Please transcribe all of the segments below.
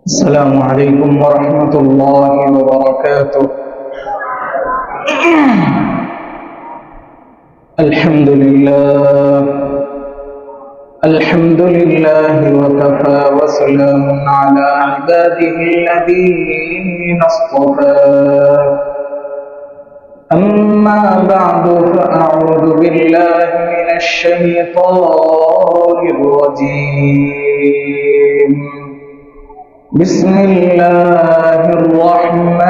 السلام عليكم ورحمة الله وبركاته. الحمد لله وكفى وسلام على عباده الذين اصطفى. أما بعد فأعوذ بالله من الشيطان الرجيم. بسم الله الرحمن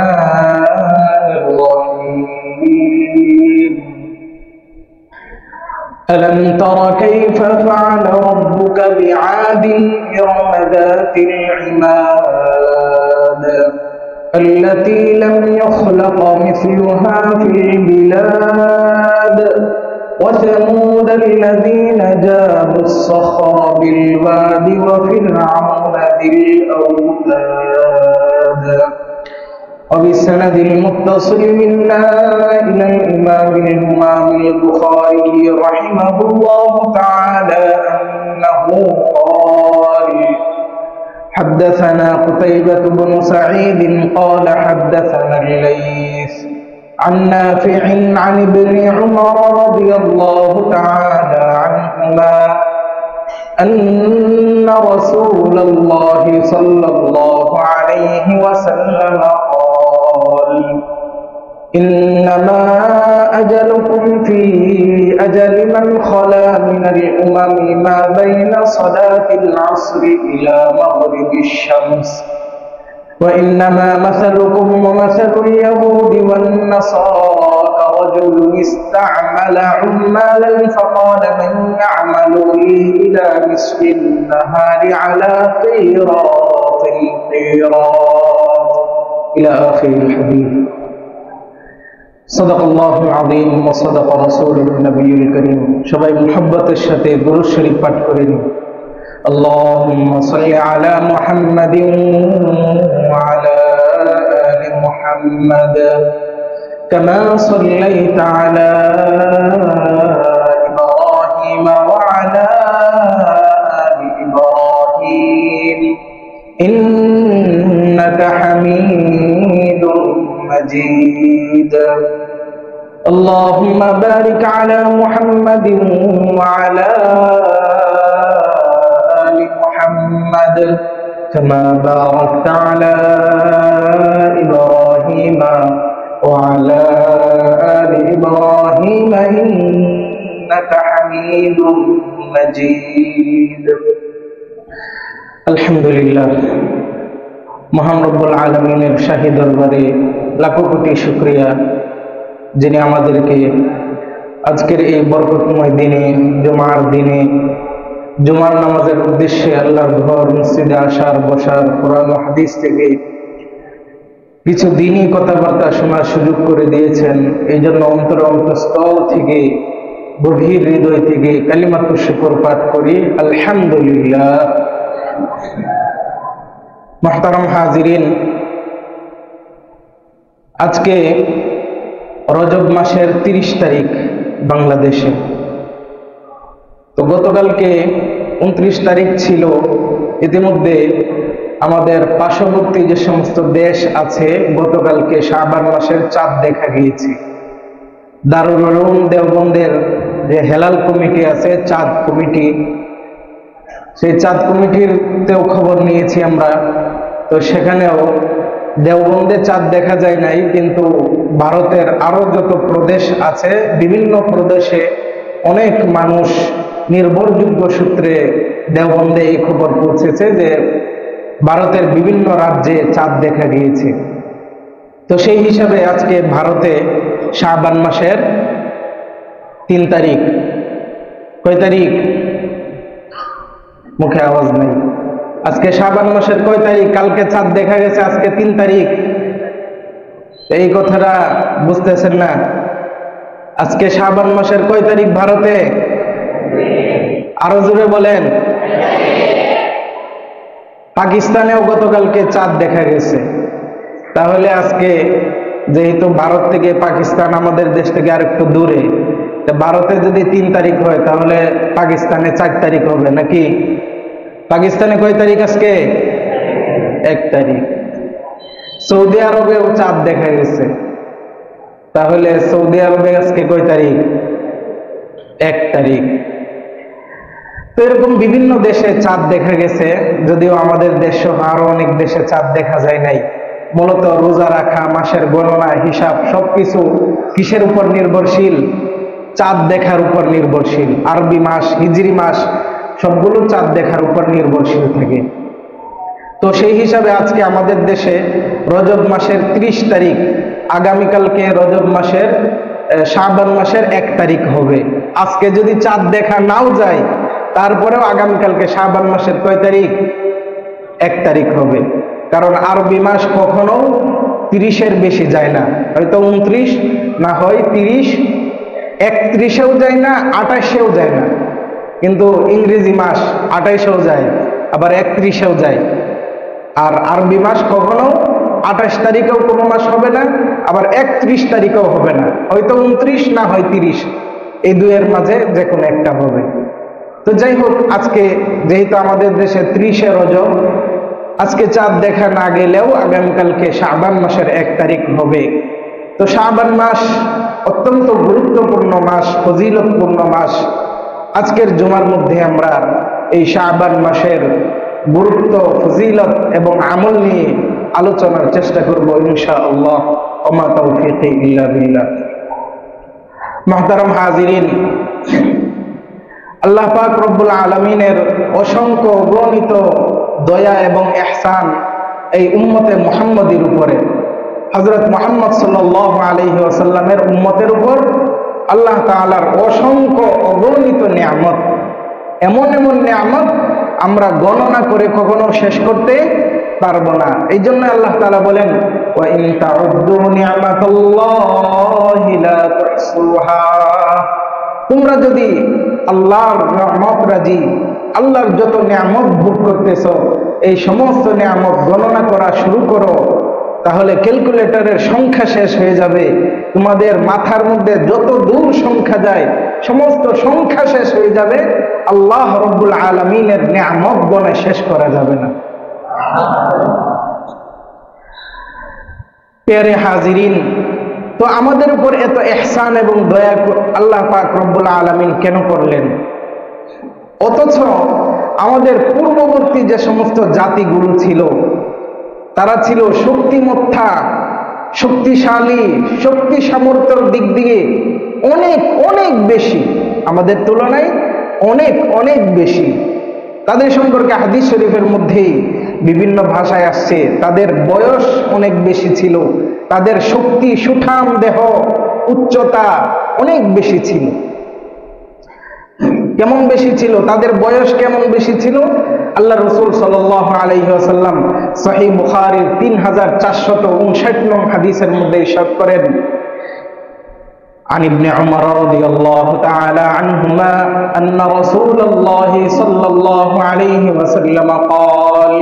الرحيم. ألم تر كيف فعل ربك بعاد إرم ذات العماد التي لم يخلق مثلها في البلاد وثمود الذين جابوا الصخر بالواد وفرعون ذي الأوتاد وبالسند المتصل منا إلى الإمام البخاري رحمه الله تعالى أنه قال: حدثنا قتيبة بن سعيد قال حدثنا الليث عن نافع عن ابن عمر رضي الله تعالى عنهما أن رسول الله صلى الله عليه وسلم قال: إنما أجلكم في أجل من خلا من الأمم ما بين صلاة العصر إلى مغرب الشمس، وإنما مثلكم ومثل اليهود والنصارى كرجل استعمل عمالا فقال: من يعمل لي إلى نصف النهار على قيراط إلى آخر الحديث. صدق الله العظيم وصدق رسوله النبي الكريم. সবাই মুহাব্বতের সাথে দুরূদ শরীফ পাঠ করে নিন। اللهم صل على محمد وعلى آل محمد كما صليت على إبراهيم وعلى آل إبراهيم إنك حميد مجيد. اللهم بارك على محمد وعلى آل محمد كما باركت على إبراهيم وعلى آل إبراهيم إنك حميد مجيد. الحمد لله। মহান রব্বুল আলামিনের শাহী দরবারে লাখো কোটি শুকরিয়া, যিনি আমাদেরকে আজকের এই বরকতময় দিনে, জুমার দিনে, জুমার নামাজের উদ্দেশ্যে আল্লাহর ঘর মসজিদে আসার, বসার, কোরআন ও হাদিস থেকে কিছু দিনই কথাবার্তা শোনার সুযোগ করে দিয়েছেন। এই জন্য অন্তরস্থল থেকে, গভীর হৃদয় থেকে কালিমাতুশ শুকর পাঠ করি, আলহামদুলিল্লাহ। মুহতারাম হাজিরিন, আজকে রজব মাসের 30 তারিখ বাংলাদেশে। তো গতকালকে 29 তারিখ ছিল। ইতিমধ্যে আমাদের পার্শ্ববর্তী যে সমস্ত দেশ আছে, গতকালকে শাবান মাসের চাঁদ দেখা গিয়েছে। দারুল উলুম দেওবন্দের যে হেলাল কমিটি আছে, চাঁদ কমিটি, সেই চাঁদ কমিটিরতেও খবর নিয়েছি আমরা। তো সেখানেও দেওবন্দে চাঁদ দেখা যায় নাই, কিন্তু ভারতের আরো যত প্রদেশ আছে, বিভিন্ন প্রদেশে অনেক মানুষ নির্ভরযোগ্য সূত্রে দেওবন্দে এই খবর পৌঁছেছে যে ভারতের বিভিন্ন রাজ্যে চাঁদ দেখা গিয়েছে। তো সেই হিসাবে আজকে ভারতে শাবান মাসের 3 তারিখ। কয় তারিখ? মুখে আওয়াজ নেই। আজকে শাবান মাসের কয় তারিখ? কালকে চাঁদ দেখা গেছে, আজকে 3 তারিখ। এই কথাটা বুঝতেছেন না? আজকে শাবান মাসের কয় তারিখ ভারতে? আরো জোরে বলেন। পাকিস্তানেও গতকালকে চাঁদ দেখা গেছে। তাহলে আজকে যেহেতু ভারত থেকে পাকিস্তান আমাদের দেশ থেকে আরেকটু দূরে, ভারতে যদি 3 তারিখ হয় তাহলে পাকিস্তানে 4 তারিখ হবে নাকি? পাকিস্তানে কয় তারিখ আজকে? 1 তারিখ। সৌদি আরবেও চাঁদ দেখা গেছে, তাহলে সৌদি আরবে আজকে কয় তারিখ? 1 তারিখ। তো এরকম বিভিন্ন দেশে চাঁদ দেখা গেছে, যদিও আমাদের দেশ সহ আরো অনেক দেশে চাঁদ দেখা যায় নাই। মূলত রোজা রাখা, মাসের গণনা, হিসাব সবকিছু কিসের উপর নির্ভরশীল? চাঁদ দেখার উপর নির্ভরশীল। আরবি মাস, হিজরি মাস সবগুলো চাঁদ দেখার উপর নির্ভরশীল থাকে। তো সেই হিসাবে আজকে আমাদের দেশে রজব মাসের 30 তারিখ, আগামীকালকে রজব মাসের শাবান মাসের 1 তারিখ হবে। আজকে যদি চাঁদ দেখা নাও যায়, তারপরেও আগামীকালকে শাবান মাসের কয় তারিখ? 1 তারিখ হবে। কারণ আরবি মাস কখনো 30-এর বেশি যায় না, হয়তো 29, না হয় 30, 31-এও যায় না, 28-এও যায় না। কিন্তু ইংরেজি মাস 28-এও যায়, আবার 31-এও যায়। আর আরবি মাস কখনো 28 তারিখেও কোনো মাস হবে না, আবার 31 তারিখেও হবে না, হয়তো 29, না হয় 30, এই দুইয়ের মাঝে যে কোনো একটা হবে। তো যাই হোক, আজকে যেহেতু আমাদের দেশে 30-এ রজব, আজকে চাঁদ দেখা না গেলেও আগামীকালকে শাবান মাসের 1 তারিখ হবে। তো শাবান মাস অত্যন্ত গুরুত্বপূর্ণ মাস, ফজিলতপূর্ণ মাস। আজকের জুমার মধ্যে আমরা এই শাবান মাসের গুরুত্ব, ফজিলত এবং আমল নিয়ে আলোচনার চেষ্টা করব ইনশাআল্লাহ। ওমা তাওফীকি ইল্লা বিল্লাহ। মুহতারাম হাজিরিন, আল্লাহ পাক রব্বুল আলামিনের অসংখ্য অগণিত দয়া এবং ইহসান এই উম্মতে মুহাম্মদীর উপরে, হযরত মুহাম্মদ সাল্লাল্লাহু আলাইহি ওয়াসাল্লামের উম্মতের উপর আল্লাহ তাআলার অসংখ্য অগণিত নিয়ামত। এমন এমন নিয়ামত আমরা গণনা করে কখনো শেষ করতে পারবো না। এই জন্য আল্লাহ তাআলা বলেন, ওয়া ইন তাউদ্দু নি'মাতাল্লাহি লা তুহসুহা। তোমরা যদি আল্লাহর নিয়ামত রাজি, আল্লাহর যত নিয়ামত ভোগ করতেছ, এই সমস্ত নিয়ামত গণনা করা শুরু করো, তাহলে ক্যালকুলেটরের সংখ্যা শেষ হয়ে যাবে। তোমাদের মাথার মধ্যে যত দূর সংখ্যা যায়, সমস্ত সংখ্যা শেষ হয়ে যাবে। আল্লাহ রব্বুল আলামিনের নিয়ামত গণে শেষ করা যাবে না। প্রিয় হাজিরিন, তো আমাদের উপর এত ইহসান এবং দয়া আল্লাহ পাক রব্বুল আলামিন কেন করলেন? অথচ আমাদের পূর্ববর্তী যে সমস্ত জাতিগুলো ছিল, তারা ছিল শক্তিমত্তা, শক্তিশালী, শক্তি সামর্থ্যের দিক দিয়ে অনেক অনেক বেশি, আমাদের তুলনায় অনেক অনেক বেশি। তাদের সম্পর্কে হাদিস শরীফের মধ্যেই বিভিন্ন ভাষায় আসছে, তাদের বয়স অনেক বেশি ছিল, তাদের শক্তি, সুঠাম দেহ, উচ্চতা অনেক বেশি ছিল। কেমন বেশি ছিল? তাদের বয়স কেমন বেশি ছিল? আল্লাহ রাসূল সাল্লাল্লাহু আলাইহি ওয়াসাল্লাম সহিহ বুখারীর 3459 নং হাদিসের মধ্যে ইরশাদ করেন, عن ابن عمر رضي الله تعالى عنهما أن رسول الله صلى الله عليه وسلم قال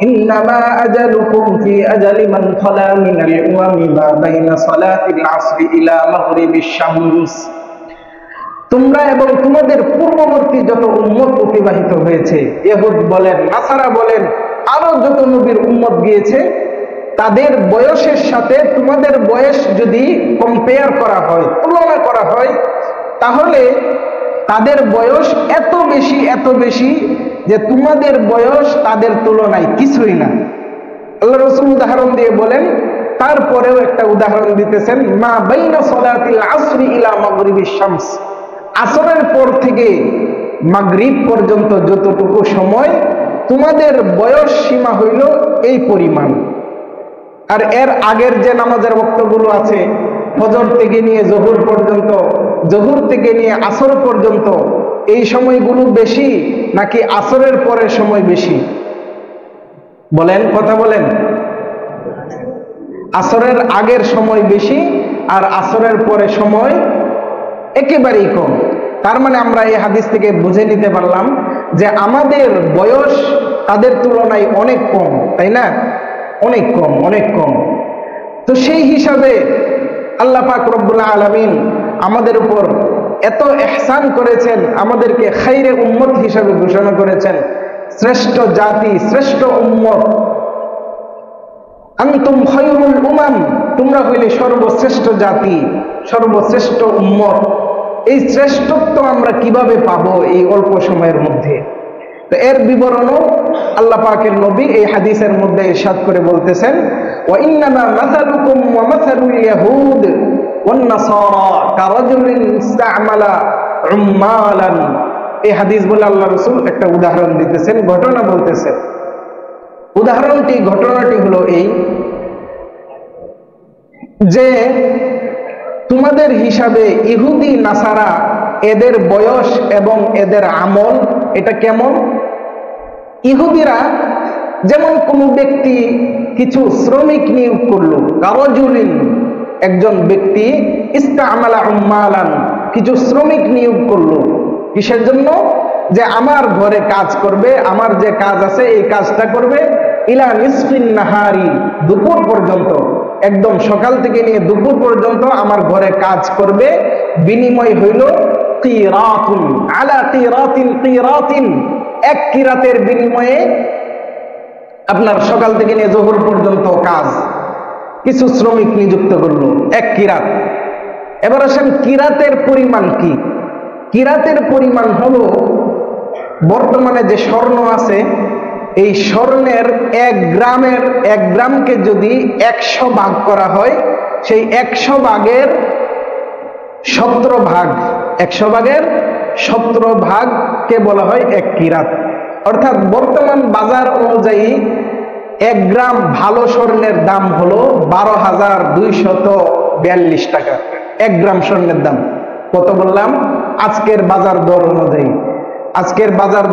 إنما أجلكم في أجل من خلا من الأمم ما بين صلاة العصر إلى مغرب الشمس। তোমরা এবং তোমাদের পূর্ববর্তী যত উম্মত অতিবাহিত হয়েছে, ইহুদ বলেন, নাসারা বলেন, আরো যত নবীর উম্মত গিয়েছে, তাদের বয়সের সাথে তোমাদের বয়স যদি কম্পেয়ার করা হয়, তুলনা করা হয়, তাহলে তাদের বয়স এত বেশি, এত বেশি যে তোমাদের বয়স তাদের তুলনায় কিছুই না। আল্লাহ রাসূল উদাহরণ দিয়ে বলেন, তারপরেও একটা উদাহরণ দিতেছেন, মা বাইনা সালাতিল আসরি ইলা মাগরিবিশ শামস, আসরের পর থেকে মাগরিব পর্যন্ত যতটুকু সময়, তোমাদের বয়স সীমা হইল এই পরিমাণ। আর এর আগের যে নামাজের ওয়াক্তগুলো আছে, ফজর থেকে নিয়ে জোহর পর্যন্ত, জোহর থেকে নিয়ে আসর পর্যন্ত, এই সময়গুলো বেশি নাকি আসরের পরের সময় বেশি? বলেন, কথা বলেন। আসরের আগের সময় বেশি আর আসরের পরে সময় একেবারেই কম। তার মানে আমরা এই হাদিস থেকে বুঝে নিতে পারলাম যে আমাদের বয়স তাদের তুলনায় অনেক কম, তাই না? অনেক কম, অনেক কম। তো সেই হিসাবে আল্লাহ পাক রব্বুল আলামিন আমাদের উপর এত ইহসান করেছেন, আমাদেরকে খাইরে উম্মত হিসাবে ঘোষণা করেছেন, শ্রেষ্ঠ জাতি, শ্রেষ্ঠ উম্মত। আনতুম খায়রুল উমাম, তোমরা হইলে সর্বশ্রেষ্ঠ জাতি, সর্বশ্রেষ্ঠ উম্মত। এই শ্রেষ্ঠত্ব আমরা কিভাবে পাবো এই অল্প সময়ের মধ্যে? তো এর বিবরণও আল্লাহ পাকের নবী এই হাদিসের মধ্যে ইরশাদ করে বলতেছেন, ওয়া ইন্নামা মাসালুকুম ওয়া মাসালুল ইয়াহুদ ওয়ান নাসারা কারাজুলিন ইসতা'মালা উম্মালান। এই হাদিস বলে আল্লাহ রাসূল একটা উদাহরণ দিতেছেন, ঘটনা বলতেছেন। ঘটনাটি হলো এই যে তোমাদের হিসাবে ইহুদি নাসারা, এদের বয়স এবং এদের আমল এটা কেমন? ইহুদিরা যেমন কোনো ব্যক্তি কিছু শ্রমিক নিয়োগ করলো, কারাজুলিন একজন ব্যক্তি, ইসতা'মালা উম্মালান কিছু শ্রমিক নিয়োগ করলো, কিসের জন্য? যে আমার ঘরে কাজ করবে, আমার যে কাজ আছে এই কাজটা করবে, ইলা নিসফিন নাহারি দুপুর পর্যন্ত, একদম সকাল থেকে নিয়ে দুপুর পর্যন্ত আমার ঘরে কাজ করবে, বিনিময় হইল কিরাতুন আলা কিরাতিন, কিরাতিন এক কিরাতের বিনিময়ে আপনার সকাল থেকে নিয়ে জোহর পর্যন্ত কাজ, কিছু শ্রমিক নিযুক্ত করলো, এক কিরাত। এবার আসেন কিরাতের পরিমাণ কি? কিরাতের পরিমাণ হলো বর্তমানে যে স্বর্ণ আছে, এই স্বর্ণের এক গ্রামকে যদি 100 ভাগ করা হয়, সেই 100 ভাগের 17 ভাগ, 100 ভাগের 17 ভাগকে বলা হয় এক কিরাত। অর্থাৎ বর্তমান বাজার অনুযায়ী 1 গ্রাম ভালো স্বর্ণের দাম হলো 12,242 টাকা। 1 গ্রাম স্বর্ণের দাম কত বললাম? আজকের বাজার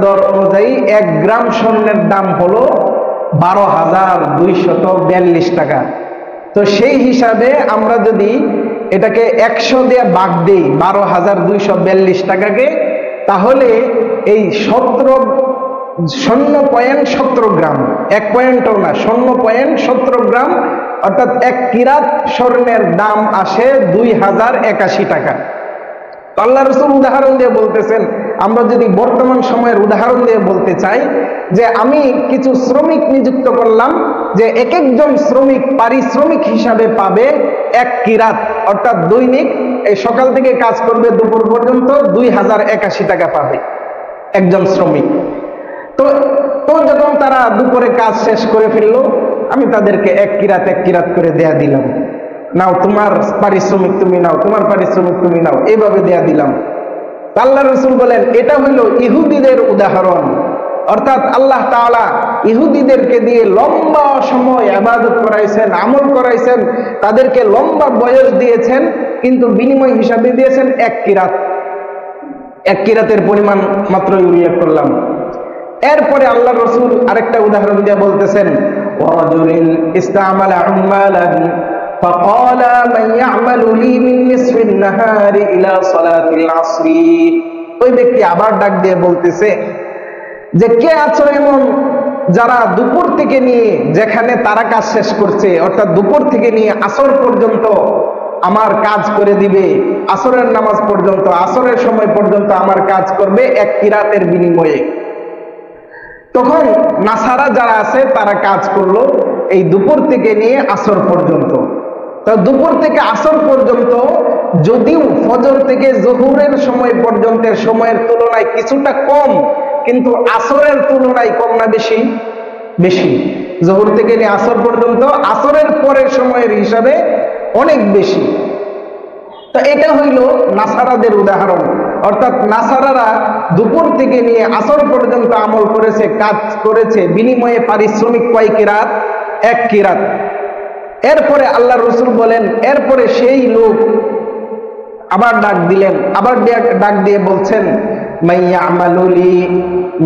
দর অনুযায়ী, 1 গ্রাম স্বর্ণের দাম হলো 12,242 টাকা। তো সেই হিসাবে আমরা যদি এটাকে 100 দিয়ে ভাগ দেই 12,242 টাকাকে, তাহলে এই 17 গ্রাম, 1 পয়েন্টও না, 17 গ্রাম, অর্থাৎ 1 কিরাত স্বর্ণের দাম আসে 2081 টাকা। আল্লাহ রাসূল উদাহরণ দিয়ে বলতেছেন, আমরা যদি বর্তমান সময়ের উদাহরণ দিয়ে বলতে চাই, যে আমি কিছু শ্রমিক নিযুক্ত করলাম, যে এক একজন শ্রমিক পারিশ্রমিক হিসাবে পাবে 1 কিরাত, অর্থাৎ দৈনিক এই সকাল থেকে কাজ করবে দুপুর পর্যন্ত 2081 টাকা পাবে একজন শ্রমিক। তো যখন তারা দুপুরে কাজ শেষ করে ফেললো, আমি তাদেরকে 1 কিরাত করে দেয়া দিলাম, নাও তোমার পারিশ্রমিক তুমি নাও, তোমার পারিশ্রমিক তুমি নাও, এইভাবে দেয়া দিলাম। আল্লাহ রাসূল বলেন এটা হইল ইহুদিদের উদাহরণ। অর্থাৎ আল্লাহ তাআলা ইহুদিদেরকে দিয়ে লম্বা সময় ইবাদত করাইছেন, আমল করাইছেন, তাদেরকে লম্বা বয়স দিয়েছেন, কিন্তু বিনিময় হিসাবে দিয়েছেন 1 কিরাত। 1 কিরাতের পরিমাণ মাত্রই উল্লেখ করলাম। এরপরে আল্লাহ রাসূল আরেকটা উদাহরণ দিয়ে বলতেছেন, ওয়ারাজুলিন ইসতা'মালা উম্মালান فقال من يعمل لي من نصف النهار الى صلاه العصر। ওই ব্যক্তি আবার ডাক দিয়ে বলতেছে যে কে আছো এমন যারা দুপুর থেকে নিয়ে, যেখানে তারা কাজ শেষ করছে, অর্থাৎ দুপুর থেকে নিয়ে আসর পর্যন্ত আমার কাজ করে দিবে, আসরের নামাজ পর্যন্ত, আসরের সময় পর্যন্ত আমার কাজ করবে 1 কিরাতের বিনিময়ে। তখন নাসারা যারা আছে তারা কাজ করলো এই দুপুর থেকে নিয়ে আসর পর্যন্ত। তো দুপুর থেকে আসর পর্যন্ত যদিও ফজর থেকে জোহরের সময় পর্যন্তের সময়ের তুলনায় কিছুটা কম, কিন্তু আসরের তুলনায় কম না বেশি? বেশি। জোহর থেকে নিয়ে আসর পর্যন্ত আসরের পরের সময়ের হিসাবে অনেক বেশি। তো এটা হইল নাসারাদের উদাহরণ। অর্থাৎ নাসারারা দুপুর থেকে নিয়ে আসর পর্যন্ত আমল করেছে, কাজ করেছে, বিনিময়ে পারিশ্রমিক কয় কিরাত? 1 কিরাত। এরপরে আল্লাহ রাসূল বলেন, এরপরে সেই লোক আবার ডাক দিলেন, আবার ডাক দিয়ে বলছেন, মাইয়ামালু লি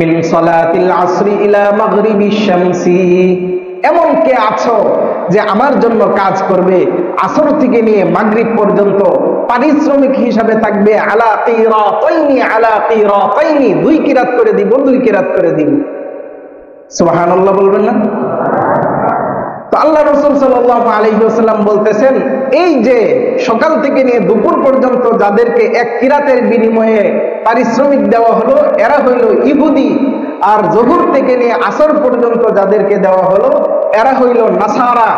মিন সালাতিল আসরি ইলা মাগরিবিশ শামসি। এমন কে আছো যে আমার জন্য কাজ করবে আসর থেকে নিয়ে মাগরিব পর্যন্ত, পারিশ্রমিক হিসাবে থাকবে আলা কিরাতাইনি, আলা কিরাতাইনি, 2 কিরাত করে দিব, 2 কিরাত করে দিব। সুবহানাল্লাহ বলবেন না? তো আল্লাহ রাসূল সাল্লাল্লাহু আলাইহি ওয়াসাল্লাম বলতেছেন, এই যে সকাল থেকে নিয়ে দুপুর পর্যন্ত যাদেরকে 1 কিরাতের বিনিময়ে পারিশ্রমিক দেওয়া হলো, এরা হইল ইহুদি। আর জোহর থেকে নিয়ে আসর পর্যন্ত যাদেরকে দেওয়া হলো, এরা হইল নাসারা।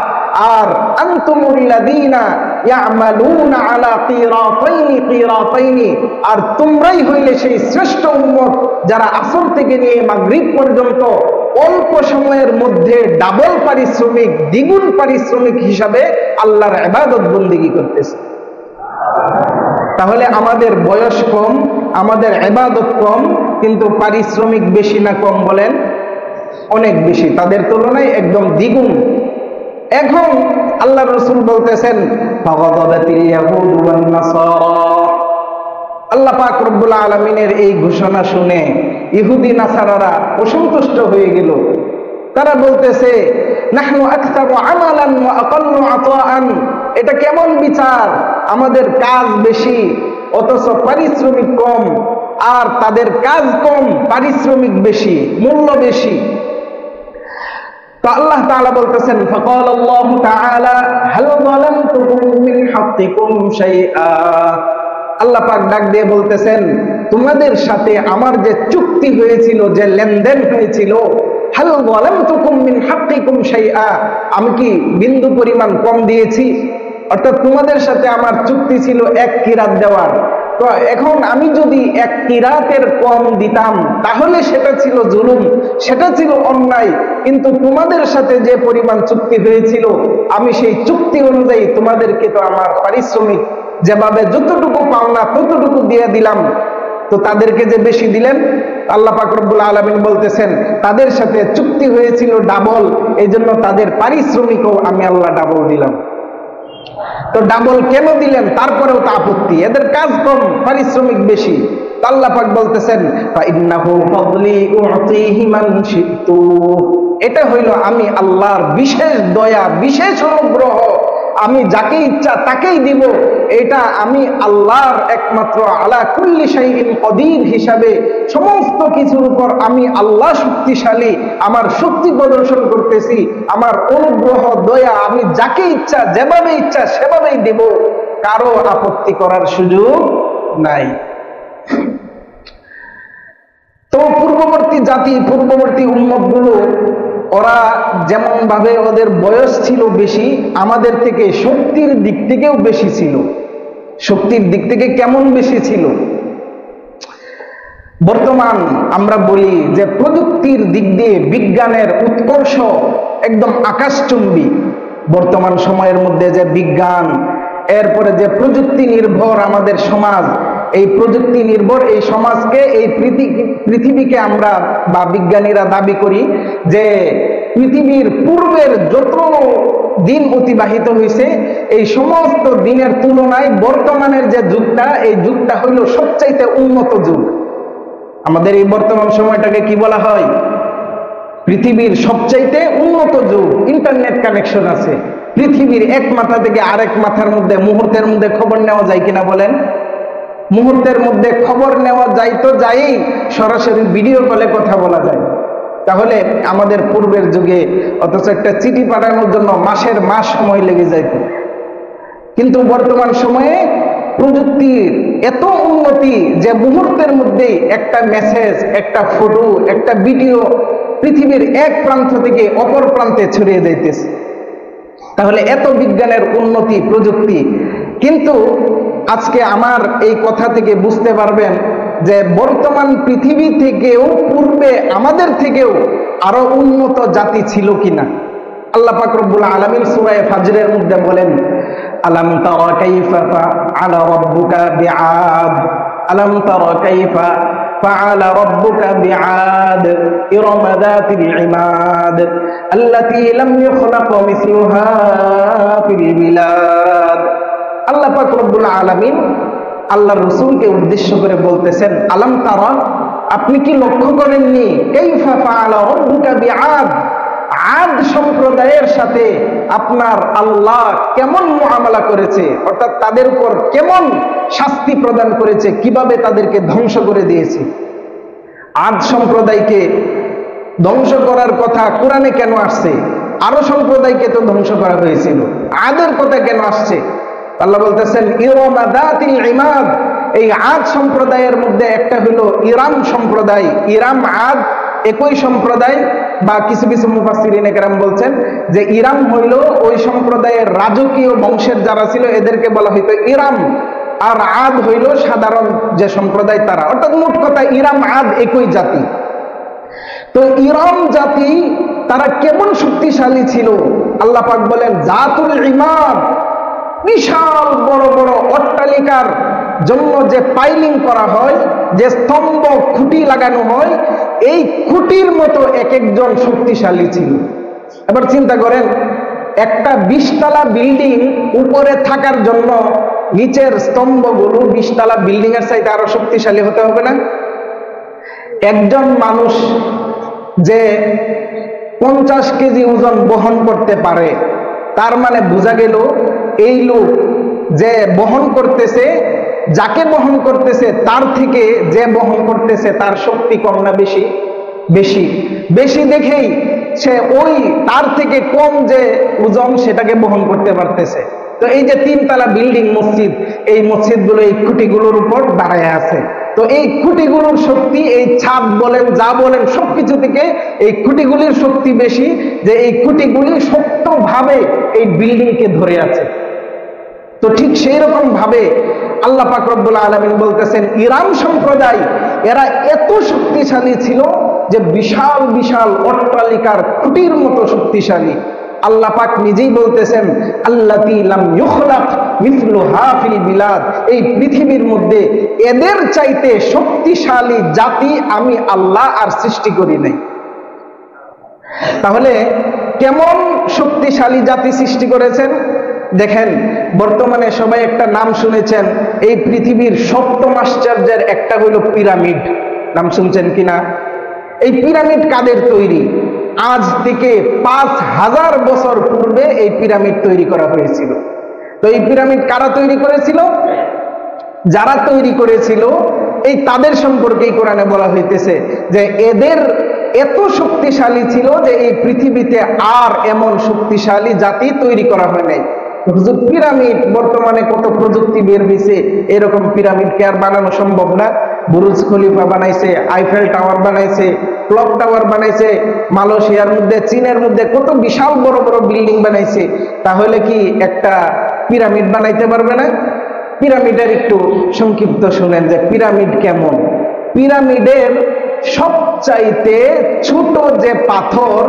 আর আনতুমুল্লাযীনা ইয়ামালুনা আলা কিরাতাইনি, আর তোমরাই হইলে সেই শ্রেষ্ঠ উম্মত যারা আসর থেকে নিয়ে মাগরিব পর্যন্ত অল্প সময়ের মধ্যে ডাবল পারিশ্রমিক, দ্বিগুণ পারিশ্রমিক হিসাবে আল্লাহর ইবাদত বন্দেগী করতেছে। তাহলে আমাদের বয়স কম, আমাদের ইবাদত কম, কিন্তু পারিশ্রমিক বেশি না কম বলেন? অনেক বেশি, তাদের তুলনায় একদম দ্বিগুণ। এখন আল্লাহর রাসূল বলতেছেন ফাগাদাবাতিল ইয়াহুদ ওয়ান নাসারা, আল্লাহ পাক রব্বুল আলামিনের এই ঘোষণা শুনে ইহুদি নাসারারা অসন্তুষ্ট হয়ে গেল। তারা বলতেছে নাহনু আকতারু আমালান ওয়া আকাল্লু আতাআন, এটা কেমন বিচার? আমাদের কাজ বেশি অথচ পারিশ্রমিক কম, আর তাদের কাজ কম পারিশ্রমিক বেশি, মূল্য বেশি। তো আল্লাহ তাআলা বলতেছেন ফাকাল আল্লাহু তাআলা হাল যালামতুকুম মিন হাক্কিকুম শাইআ, আল্লাহ পাক ডাক দিয়ে বলতেছেন তোমাদের সাথে আমার যে চুক্তি হয়েছিল, যে লেনদেন হয়েছিল, হাল যালামতুকুম মিন হাক্কিকুম শাইআ, আমি কি বিন্দু পরিমাণ কম দিয়েছি? অর্থাৎ তোমাদের সাথে আমার চুক্তি ছিল এক কিরাত দেওয়ার, তো এখন আমি যদি এক কিরাতের কম দিতাম তাহলে সেটা ছিল জুলুম, সেটা ছিল অন্যায়। কিন্তু তোমাদের সাথে যে পরিমাণ চুক্তি হয়েছিল আমি সেই চুক্তি অনুযায়ী তোমাদেরকে তো আমার পারিশ্রমিক যেভাবে যতটুকু পাওনা ততটুকু দিয়ে দিলাম, তো তাদেরকে যে বেশি দিলেন। আল্লাহ পাক রব্বুল আলামিন বলতেছেন তাদের সাথে চুক্তি হয়েছিল ডাবল, এই জন্য তাদের পারিশ্রমিকও আমি আল্লাহ ডাবল দিলাম। তো ডাবল কেন দিলেন? তারপরেও তা আপত্তি, এদের কাজ কম পারিশ্রমিক বেশি। আল্লাহ পাক বলতেছেন ফাইন্নাহু ফাদলি উতিহি মান শিতু, এটা হইল আমি আল্লাহর বিশেষ দয়া, বিশেষ অনুগ্রহ, আমি যাকে ইচ্ছা তাকেই দিব। এটা আমি আল্লাহর একমাত্র আলা কুল্লি শাইইন কদির হিসাবে, সমস্ত কিছুর উপর আমি আল্লাহ শক্তিশালী, আমার শক্তি প্রদর্শন করতেছি, আমার অনুগ্রহ দয়া আমি যাকে ইচ্ছা যেভাবে ইচ্ছা সেভাবেই দেব, কারো আপত্তি করার সুযোগ নাই। তো পূর্ববর্তী জাতি, পূর্ববর্তী উম্মতগুলো ওরা যেমন ভাবে ওদের বয়স ছিল বেশি, আমাদের থেকে শক্তির দিক থেকেও বেশি ছিল। শক্তির দিক থেকে কেমন বেশি ছিল? বর্তমান আমরা বলি যে প্রযুক্তির দিক দিয়ে বিজ্ঞানের উৎকর্ষ একদম আকাশচুম্বী। বর্তমান সময়ের মধ্যে যে বিজ্ঞান, এরপরে যে প্রযুক্তি নির্ভর আমাদের সমাজ, এই প্রযুক্তি নির্ভর এই সমাজকে, এই পৃথিবীকে আমরা বা বিজ্ঞানীরা দাবি করি যে পৃথিবীর পূর্বের যত দিন অতিবাহিত হয়েছে এই সমস্ত দিনের তুলনায় বর্তমানের যে যুগটা, এই যুগটা হইল সবচাইতে উন্নত যুগ। আমাদের এই বর্তমান সময়টাকে কি বলা হয়? পৃথিবীর সবচাইতে উন্নত যুগ। ইন্টারনেট কানেকশন আছে, পৃথিবীর এক মাথা থেকে আরেক মাথার মধ্যে মুহূর্তের মধ্যে খবর নেওয়া যায় কিনা বলেন? মুহূর্তের মধ্যে খবর নেওয়া যায় তো যাই, সরাসরি ভিডিও কলে কথা বলা যায়। তাহলে আমাদের পূর্বের যুগে অথচ একটা চিঠি পাঠানোর জন্য মাসের মাস সময় লেগে যায়। কিন্তু বর্তমান সময়ে প্রযুক্তির এত উন্নতি যে মুহূর্তের মধ্যে একটা মেসেজ, একটা ফটো, একটা ভিডিও পৃথিবীর এক প্রান্ত থেকে অপর প্রান্তে ছড়িয়ে যাইতেছে। তাহলে এত বিজ্ঞানের উন্নতি, প্রযুক্তি, কিন্তু আজকে আমার এই কথা থেকে বুঝতে পারবেন যে বর্তমান পৃথিবী থেকেও পূর্বে আমাদের থেকেও আরো উন্নত জাতি ছিল কিনা। আল্লাহ পাক রব্বুল আলামিন সূরা ফাজরের মধ্যে বলেন আলাম তারা কাইফা ফাআলা রাব্বুকা বিআদ, আলাম তারা কাইফা ফাআলা রাব্বুকা বিআদ ইরম যাতিল ইমাদ আল্লাতী লাম ইখলাক মিসলুহা ফিল বিলাদ। আল্লাহ পাক রব্বুল আলামিন আল্লাহর রাসূলকে উদ্দেশ্য করে বলতেছেন আলাম তারা, আপনি কি লক্ষ্য করেননি কাইফা ফাআলা রাব্বুকা বিআদ, আদ সম্প্রদায়ের সাথে আপনার আল্লাহ কেমন মুআমালা করেছে, অর্থাৎ তাদের উপর কেমন শাস্তি প্রদান করেছে, কিভাবে তাদেরকে ধ্বংস করে দিয়েছে। আদ সম্প্রদায়কে ধ্বংস করার কথা কোরআনে কেন আসছে? আরো সম্প্রদায়কে তো ধ্বংস করা হয়েছিল, আদের কথা কেন আসছে? আল্লাহ বলতেছেন ইরম যাতিল ইমাদ, এই আদ সম্প্রদায়ের মধ্যে একটা হলো ইরাম সম্প্রদায়। ইরাম আদ একই সম্প্রদায়, বা কিছু কিছু মুফাসসিরিনে কেরাম বলছেন যে ইরাম হইল ওই সম্প্রদায়ের রাজকীয় বংশের যারা ছিল এদেরকে বলা হইতো ইরাম, আর আদ হইল সাধারণ যে সম্প্রদায় তারা, অর্থাৎ মোট কথা ইরাম আদ একই জাতি। তো ইরাম জাতি তারা কেমন শক্তিশালী ছিল, আল্লাহ পাক বলেন জাতুল ইমাদ, বিশাল বড় বড় অট্টালিকার জন্য যে পাইলিং করা হয়, যে স্তম্ভ খুঁটি লাগানো হয়, এই খুঁটির মতো এক একজন শক্তিশালী ছিল। এবার চিন্তা করেন, একটা 20 তলা বিল্ডিং উপরে থাকার জন্য নিচের স্তম্ভগুলো 20 তলা বিল্ডিং এর চাইতে আরো শক্তিশালী হতে হবে না? একজন মানুষ যে 50 কেজি ওজন বহন করতে পারে, তার মানে বোঝা গেল এই লোক যে বহন করতেছে, যাকে বহন করতেছে তার থেকে যে বহন করতেছে তার শক্তি কম না বেশি? বেশি। বেশি দেখেই সে ওই তার থেকে কম যে ওজন সেটাকে বহন করতে পারতেছে। তো এই যে 3 তলা বিল্ডিং মসজিদ, এই মসজিদগুলো এই খুঁটিগুলোর উপর দাঁড়ায় আছে। তো এই খুঁটিগুলোর শক্তি, এই ছাদ বলেন যা বলেন সবকিছু থেকে এই খুঁটিগুলির শক্তি বেশি, যে এই খুঁটিগুলি শক্তভাবে এই বিল্ডিংকে ধরে আছে। তো ঠিক সেই রকম ভাবে আল্লাহ পাক রব্বুল আলামিন বলতেছেন ইরাম সম্প্রদায় এরা এত শক্তিশালী ছিল যে বিশাল বিশাল অট্টালিকার খুঁটির মতো শক্তিশালী। আল্লাহ পাক নিজেই বলতেছেন আল্লাতী লাম ইউখলাক মিসলুহা ফিল বিলাদ, এই পৃথিবীর মধ্যে এদের চাইতে শক্তিশালী জাতি আমি আল্লাহ আর সৃষ্টি করি নাই। তাহলে কেমন শক্তিশালী জাতি সৃষ্টি করেছেন দেখেন। বর্তমানে সবাই একটা নাম শুনেছেন, এই পৃথিবীর 7ম আশ্চর্যের একটা হইল পিরামিড। নাম শুনছেন কিনা? এই পিরামিড কাদের তৈরি? আজ থেকে 5000 বছর পূর্বে এই পিরামিড তৈরি করা হয়েছিল। তো এই পিরামিড কারা তৈরি করেছিল? যারা তৈরি করেছিল এই তাদের সম্পর্কেই কোরআনে বলা হইতেছে যে এদের এত শক্তিশালী ছিল যে এই পৃথিবীতে আর এমন শক্তিশালী জাতি তৈরি করা হয় নাই। পিরামিড বর্তমানে কত প্রযুক্তি বের হয়েছে, এরকম পিরামিডকে আর বানানো সম্ভব না। বুরুজ খলিফা বানাইছে, আইফেল টাওয়ার বানাইছে, ক্লক টাওয়ার বানাইছে, মালয়েশিয়ার মধ্যে, চীনের মধ্যে কত বিশাল বড় বড় বিল্ডিং বানাইছে। তাহলে কি একটা পিরামিড বানাইতে পারবে না? পিরামিডের একটু সংক্ষিপ্ত শুনেন যে পিরামিড কেমন। পিরামিডের সবচাইতে ছোট যে পাথর,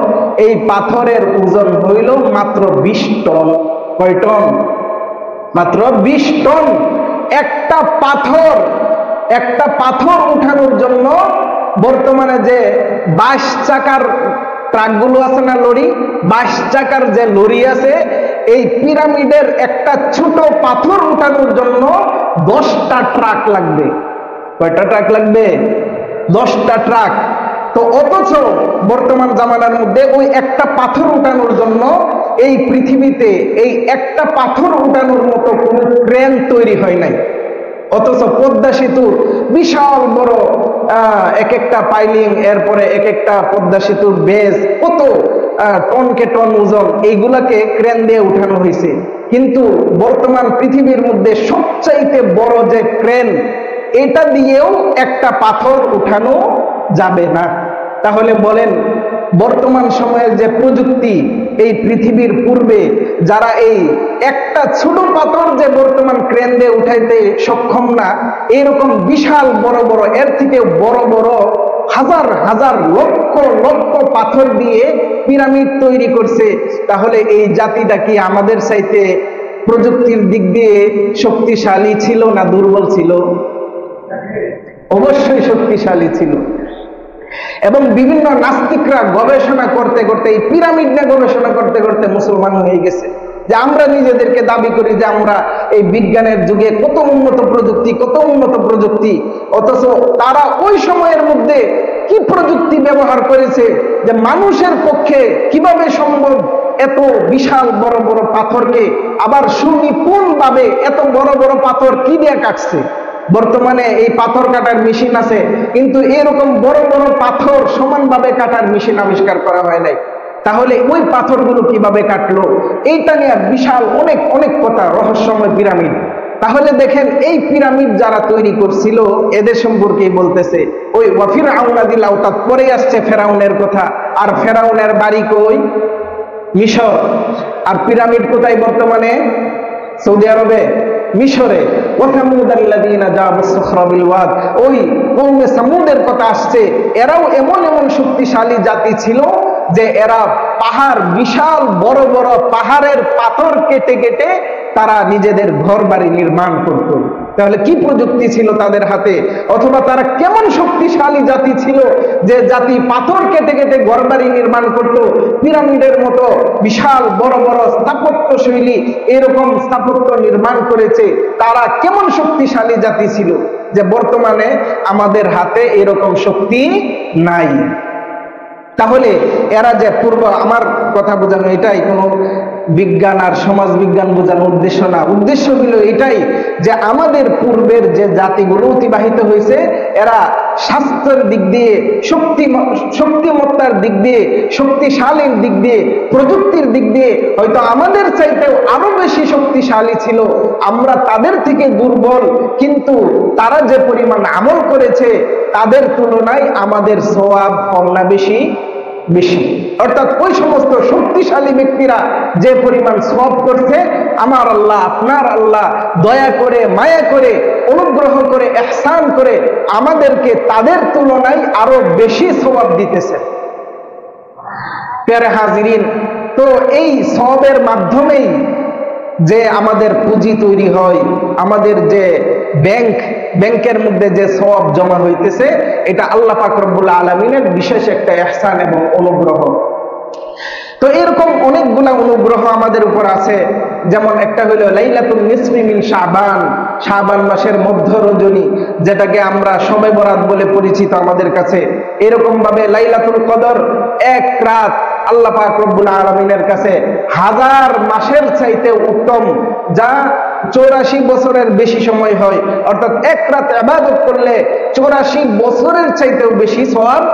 এই পাথরের ওজন হইল মাত্র 20 টন। কয় টন? মাত্র 20 টন। একটা পাথর উঠানোর জন্য বর্তমানে যে 22 চাকার ট্রাকগুলো আছে না, লরি, 22 চাকার যে লরি আছে, এই পিরামিডের একটা ছোট পাথর উঠানোর জন্য 10টা ট্রাক লাগবে। কয়টা ট্রাক লাগবে? 10টা ট্রাক। তো অথচ বর্তমান জামানার মধ্যে ওই একটা পাথর উঠানোর জন্য এই পৃথিবীতে এই একটা পাথর উঠানোর মতো কোন ক্রেন তৈরি হয় নাই। অথচ পদ্মা সেতুর বিশাল বড় এক একটা পাইলিং, এরপরে এক একটা পদ্মা সেতুর বেস, কত টনকে টন ওজন, এইগুলাকে ক্রেন দিয়ে উঠানো হয়েছে। কিন্তু বর্তমান পৃথিবীর মধ্যে সবচাইতে বড় যে ক্রেন, এটা দিয়েও একটা পাথর উঠানো যাবে না। তাহলে বলেন বর্তমান সময়ের যে প্রযুক্তি, এই পৃথিবীর পূর্বে যারা এই একটা ছোট পাথর যে বর্তমান ক্রেন দিয়ে উঠাইতে সক্ষম না, এইরকম বিশাল বড় বড়, এর থেকে বড় বড় হাজার হাজার লক্ষ লক্ষ পাথর দিয়ে পিরামিড তৈরি করছে। তাহলে এই জাতিটা কি আমাদের চাইতে প্রযুক্তির দিক দিয়ে শক্তিশালী ছিল না দুর্বল ছিল? অবশ্যই শক্তিশালী ছিল। এবং বিভিন্ন নাস্তিকরা গবেষণা করতে করতে, এই পিরামিড নিয়ে গবেষণা করতে করতে মুসলমান হয়ে গেছে। যে আমরা নিজেদেরকে দাবি করি যে আমরা এই বিজ্ঞানের যুগে কত উন্নত প্রযুক্তি, অথচ তারা ওই সময়ের মধ্যে কি প্রযুক্তি ব্যবহার করেছে যে মানুষের পক্ষে কিভাবে সম্ভব এত বিশাল বড় বড় পাথরকে, আবার সুনিপুণ ভাবে এত বড় বড় পাথর কি দিয়ে কাটছে। বর্তমানে এই পাথর কাটার মেশিন আছে, কিন্তু এরকম বড় বড় পাথর সমানভাবে কাটার মেশিন আবিষ্কার করা হয় নাই। তাহলে ওই পাথরগুলো কিভাবে কাটলো, এইটা নিয়ে বিশাল অনেক কথা, রহস্যময় পিরামিড। তাহলে দেখেন এই পিরামিড যারা তৈরি করছিল এদের সম্পর্কেই বলতেছে। ওই ওয়াফিরআউনা যিল আওতাদ পরে আসছে ফেরাউনের কথা, আর ফেরাউনের বাড়ি কই? মিশর। আর পিরামিড কোথায় বর্তমানে? সৌদি আরবে, মিশরে। ওয়াসামুদাল্লাযীনা জাবুস সুখরা বিল ওয়াদ, ওই কওমে সামুদের কথা আসছে। এরাও এমন এমন শক্তিশালী জাতি ছিল যে এরা পাহাড়, বিশাল বড় বড় পাহাড়ের পাথর কেটে কেটে তারা নিজেদের ঘর বাড়ি নির্মাণ করত। তাহলে কি প্রযুক্তি ছিল তাদের হাতে? অথবা তারা কেমন শক্তিশালী জাতি ছিল যে জাতি পাথর কেটে কেটে ঘর বাড়ি নির্মাণ করত, পিরামিডের মতো বিশাল বড় বড় স্থাপত্য শৈলী এরকম স্থাপত্য নির্মাণ করেছে। তারা কেমন শক্তিশালী জাতি ছিল যে বর্তমানে আমাদের হাতে এরকম শক্তি নাই। তাহলে এরা যে পূর্ব, আমার কথা বোঝানো এটাই, কোনো বিজ্ঞান আর সমাজ বিজ্ঞান বোঝানোর উদ্দেশ্য না। উদ্দেশ্য হলো এটাই যে আমাদের পূর্বের যে জাতিগুলো অতিবাহিত হয়েছে এরা স্বাস্থ্যের দিক দিয়ে, শক্তিমত্তার দিক দিয়ে, শক্তিশালীর দিক দিয়ে, প্রযুক্তির দিক দিয়ে হয়তো আমাদের চাইতেও আরো বেশি শক্তিশালী ছিল। আমরা তাদের থেকে দুর্বল, কিন্তু তারা যে পরিমাণ আমল করেছে তাদের তুলনায় আমাদের সওয়াব কম না বেশি? বেশি। অর্থাৎ ওই সমস্ত শক্তিশালী ব্যক্তিরা যে পরিমাণ সওয়াব করছে, আমার আল্লাহ, আপনার আল্লাহ দয়া করে, মায়া করে, অনুগ্রহ করে, ইহসান করে আমাদেরকে তাদের তুলনায় আরো বেশি সওয়াব দিতেছে। প্যারে হাজিরিন, তো এই সওয়াবের মাধ্যমেই যে আমাদের পুঁজি তৈরি হয়, আমাদের যে ব্যাংকের মধ্যে যে সওয়াব জমা হইতেছে, এটা আল্লাহ পাক রব্বুল আলামিনের বিশেষ একটা ইহসান এবং অনুগ্রহ। তো এরকম অনেকগুলা অনুগ্রহ আমাদের উপর আছে। যেমন একটা হলো লাইলাতুল নিসফি মিন শাবান, শাবান মাসের মধ্য রজনী, যেটাকে আমরা শবে বরাত বলে পরিচিত আমাদের কাছে। এরকম ভাবে লাইলাতুল কদর, এক রাত আল্লাহ পাক রব্বুল আলামিনের কাছে 1000 মাসের চাইতে উত্তম, যা 84 বছরের বেশি সময় হয়। অর্থাৎ এক রাত ইবাদত করলে 84 বছরের চাইতেও বেশি সওয়াব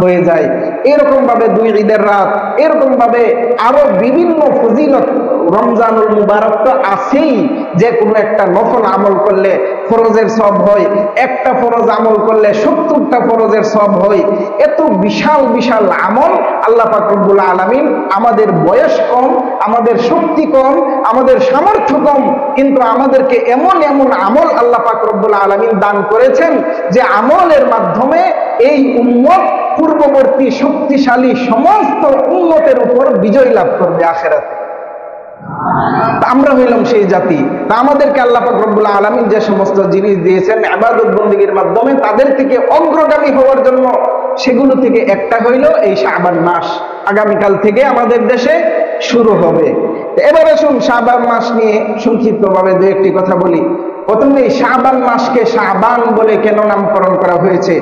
হয়ে যায়। এরকম ভাবে 2 ঈদের রাত, এরকম ভাবে আরো বিভিন্ন ফজিলত। রমজানুল মুবারক তো আছেই, যে কোনো একটা নফল আমল করলে ফরজের সওয়াব হয়, একটা ফরজ আমল করলে 70টা ফরজের সওয়াব হয়। এত বিশাল বিশাল আমল আল্লাহ পাক রব্বুল আলামিন, আমাদের বয়স কম, আমাদের শক্তি কম, আমাদের সামর্থ্য কম, কিন্তু আমাদেরকে এমন এমন আমল আল্লাহ পাক রব্বুল আলামিন দান করেছেন যে আমলের মাধ্যমে এই উম্মত পূর্ববর্তী শক্তিশালী সমস্ত উম্মতের উপর বিজয় লাভ করবে আখিরাতে। আমরা হইলাম সেই জাতি। তা আমাদেরকে আল্লাহ পাক রব্বুল আলামিন যে সমস্ত জিনিস দিয়েছেন ইবাদত বন্দেগীর মাধ্যমে তাদের থেকে অগ্রগামী হওয়ার জন্য, সেগুলো থেকে একটা হইল এই শাবান মাস। আগামীকাল থেকে আমাদের দেশে শুরু হবে। এবার আসুন শাবান মাস নিয়ে সংক্ষিপ্তভাবে দু একটি কথা বলি। প্রথমে শাবান মাসকে শাবান বলে কেন নামকরণ করা হয়েছে?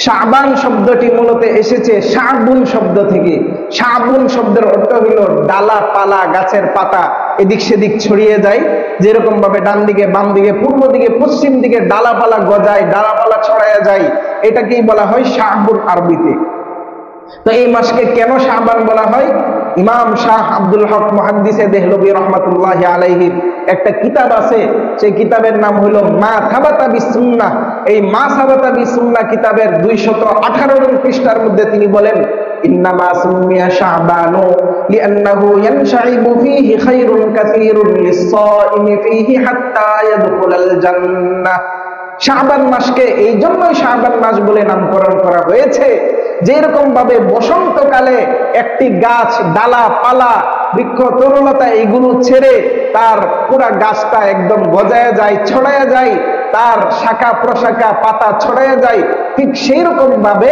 শাবান শব্দটি মূলত এসেছে শাবুন শব্দ থেকে। শাবুন শব্দের অর্থ হলো ডালা পালা, গাছের পাতা এদিক সেদিক ছড়িয়ে যায়, যেরকম ভাবে ডান দিকে বাম দিকে পূর্ব দিকে পশ্চিম দিকে ডালাপালা গজায়, ডালাপালা ছড়ায়া যায়, এটাকেই বলা হয় শাবুন আরবিতে। তো এই মাসকে কেন শাবান বলা হয়? ইমাম শাহ আব্দুল হক মুহাদ্দিসে দেহলভী রহমাতুল্লাহি আলাইহির একটা কিতাব আছে, সেই কিতাবের নাম হলো মা সাবাতা বিসুন্নাহ। এই মা সাবাতা বিসুন্নাহ কিতাবের 218 নং পৃষ্ঠার মধ্যে তিনি বলেন, ইন্নামা সুমিয়া শাবানু লিআন্নাহু ইয়ানশাইবু ফীহি খায়রুন কাসীরুন লিস-সাইমি ফীহি হাত্তা ইয়াদখুলাল জান্নাহ। শাবান মাসকে এই জন্যই শাবান মাস বলে নামকরণ করা হয়েছে, যেরকম ভাবে বসন্তকালে একটি গাছ ডালা পালা বৃক্ষ তরুলতা এগুলো ছেড়ে তার পুরা গাছটা একদম গজায়া যায়, ছড়ায়া যায়, তার শাখা প্রশাখা পাতা ছড়ায়া যায়, ঠিক সেই রকম ভাবে